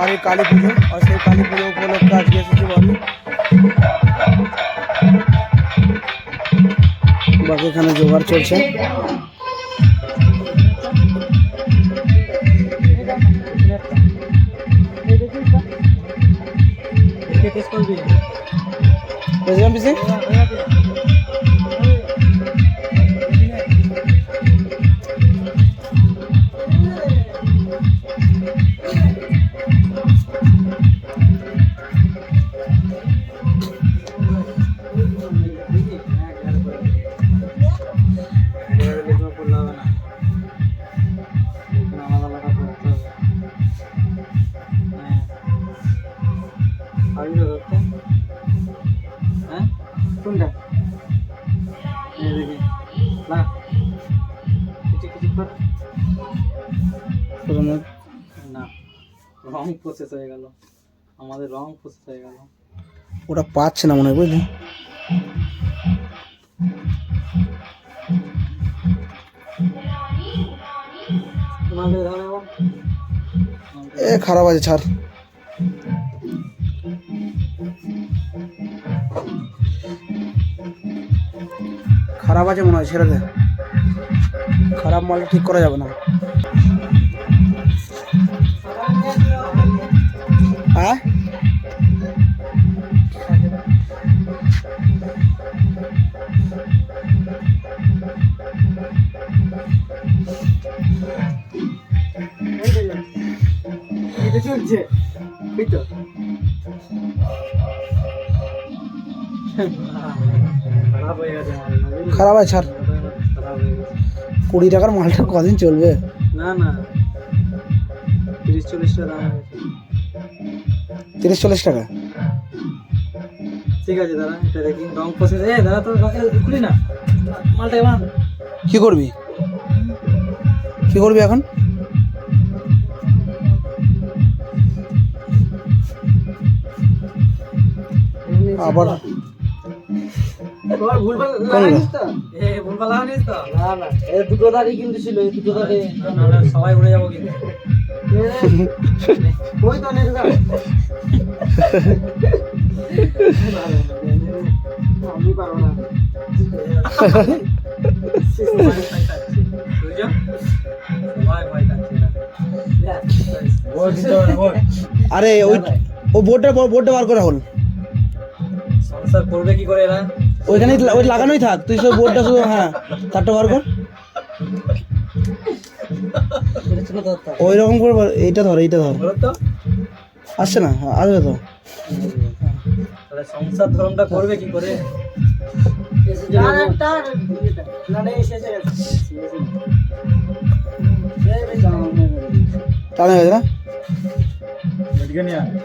বাড়ির কালী পুজো, আর সেই কালী পুজো উপলক্ষে আজকে এসেছি বাড়ি। বাকি এখানে জোগাড় চলছে। রং প্রসেস হয়ে গেল, আমাদের রং প্রসেস হয়ে গেল। ওটা পাচ্ছে না মনে হয়, বুঝলি? এ খারাপ আছে, ছাড়। খারাপ আছে মনে হয়, ছেড়ে দে। খারাপ মালটা ঠিক করা যাবে না। হ্যাঁ, চলছে খারাপ আছে, ছাড়। 20 টাকার মালটা কদিন চলবে? না না, 30-40 টাকা দাম। 30-40 টাকা? ঠিক আছে দাদা, এটা দেখি রং প্রসেস। দাদা তো খুলি না মালটা। এবার কি করবি? কি করবি এখন? আবার ভুলভাল লাগানিস তো? ভুলভাল লাগানিস তো? না না, দুটো দাঁড়ি কিন্তু ছিল, এই দুটো দাঁড়ি সবাই উড়ে যাবো কিন্তু। ওই তো নেই দাদা, আমি পারবো না। আরে ওই বোর্ডটা বার করা হল। সংসার করবে কি করে এরা? ওইখানে ওই লাগানোই থাক, তুই সব বোর্ডটা শুধু, হ্যাঁ, তারটা বার কর। ওই রকম করে এইটা ধর, এইটা ধর। আসছে না? আসবে তো। তাহলে সংসার ধর্মটা করবে কি করে? টানা গেছে না?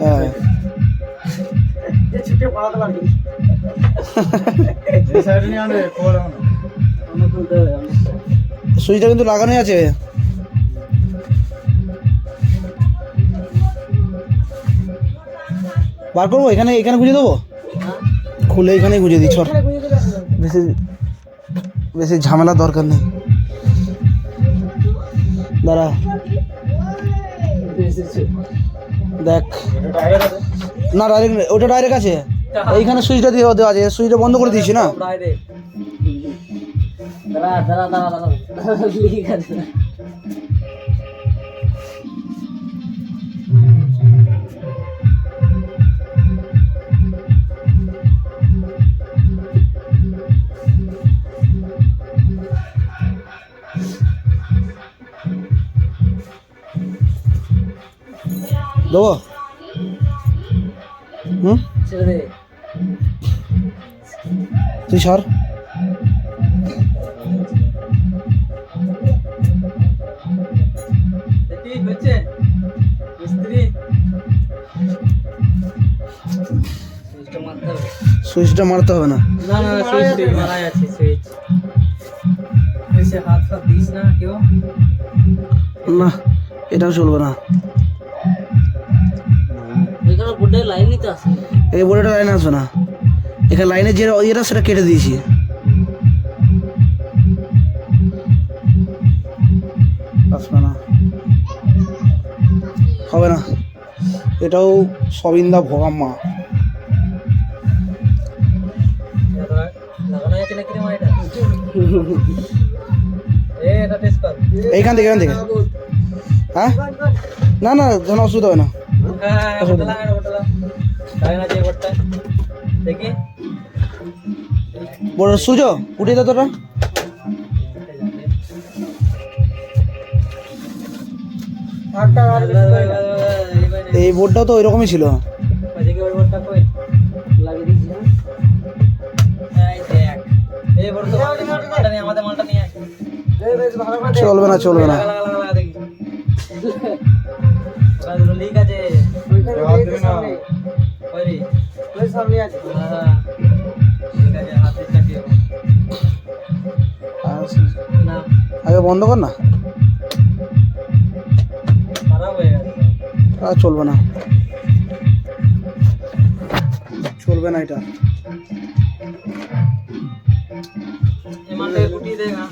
হ্যাঁ, সুইচটা কিন্তু লাগানোই আছে। বার করবো? এখানে গুঁজে দেবো, খুলে এখানে গুঁজে দিই। ছড়, বেশি ঝামেলা দরকার নেই। দাঁড়া, দেখ না, ডাইরেক্ট ওটা ডাইরেক্ট আছে। এইখানে সুইচটা দিয়ে দেওয়া আছে, সুইচটা বন্ধ করে দিয়েছি না। দেবো? তুই সর। সুইচটা মারতে হবে না। না না, সুইচ মারা আছে। সুইচ এসে হাত দিস না কেউ। না, এটাও চলবে না। এখানে বোর্ডে লাইন নিতে আসে, এই বোর্ডে লাইন আসবে না। এখানে লাইনের যে ইয়েটা সেটা কেটে দিয়েছি। আসবে না, হবে না। এটাও সবিন্দা ভোগাম্মা। লাগানো আছে নাকি রে মা এটা? এটা টেস্ট কর। এইখান থেকে হ্যাঁ না না যেন অসুবিধা হবে না। হ্যাঁ ওটা লাগা ওটা লাগা। তাই না যে ওটা দেখি বড় সুজো উঠে দে তোরা। এই বোর্ডটাও তো ওইরকমই ছিল। ওইদিকে ওই বোর্ডটা কই লাগিয়ে দিয়েছি না। এই দেখ এই বোর্ড তো মালটা নিয়ে আমাদের মালটা নিয়ে আসি। এই বেশ ভালো করে চলবে না চলবে না। লাগা লাগা লাগা দেখি ওটা দুটো লিক আছে ওইখানে সামনে ওই রে ওই সামনে আছে। হ্যাঁ ঠিক আছে হাতে চাপিয়ে না আগে বন্ধ কর না। খারাপ হয়ে গেছে। আর চলবে না চলবে না এটা। এমানটাকে গুটিয়ে দে না।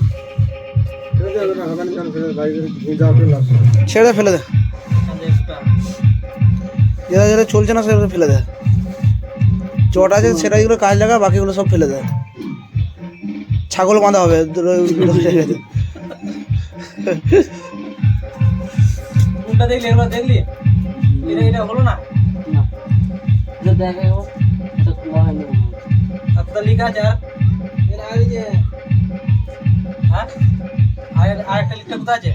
ছেড়ে দে ফেলে দে। এখানে একটা যেটা যেটা চলছে না সেটা ফেলে দে। চট আছে সেটা এগুলো কাজ লাগা বাকিগুলো সব ফেলে দে। ছাগল বাঁধা হবে কোনটা দেখলি একবার দেখলি এটা এটা হলো না না এটা দেখে এটা খোলা হয়নি আচ্ছা লিখা আছে এর আগে যে হ্যাঁ আরেকটা লিখটা কোথায় আছে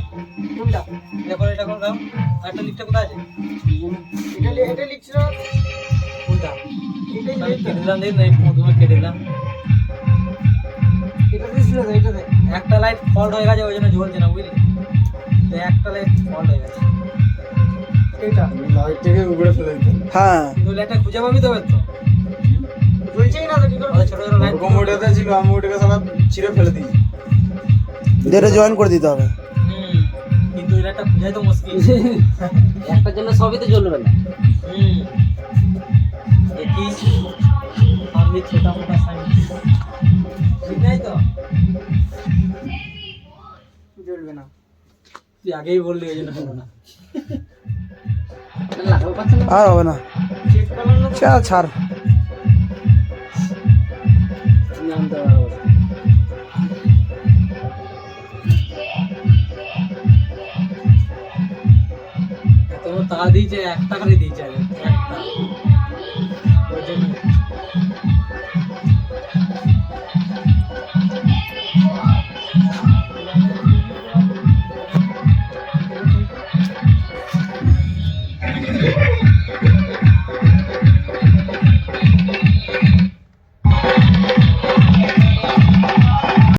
কোনটা দেখো এটা কোন দাও আরেকটা লিখটা কোথায় আছে এটা লিখছিল কোনটা এটাই কেটে দিলাম দেখ না প্রথমে কেটে দিলাম এটা দিছিল এটা দেখ একটা লাইট ফল্ট হয়ে গেছে ওই জন্য জ্বলছে না বুঝলি তো একটা লাইট ফল্ট হয়ে গেছে এটা লাইটটাকে উপরে ফেলে দিতে হ্যাঁ কিন্তু লাইটটা খুঁজে পাবি তো তো জ্বলছেই না তো কি করে ছোট ছোট লাইট ওটাতে ছিল আমি ওটাকে সব ছিঁড়ে ফেলে দিয়েছি। যেটা জয়েন করে দিতে হবে। কিন্তু এই লাইটটা খুঁজাই তো মুশকিল একটার জন্য সবই তো জ্বলবে না। দেখি আমি ছোটা মোটা সাইন ঠিক নাই তো জ্বলবে না তুই আগেই বললি ওই জন্য হলো না লাগাও পাচ্ছে না। আর হবে না চেক করলাম না ছাড় ছাড়। জানতে পারবো তো তারা দিয়েছে 1 টাকা দিয়ে দিয়েছে আগে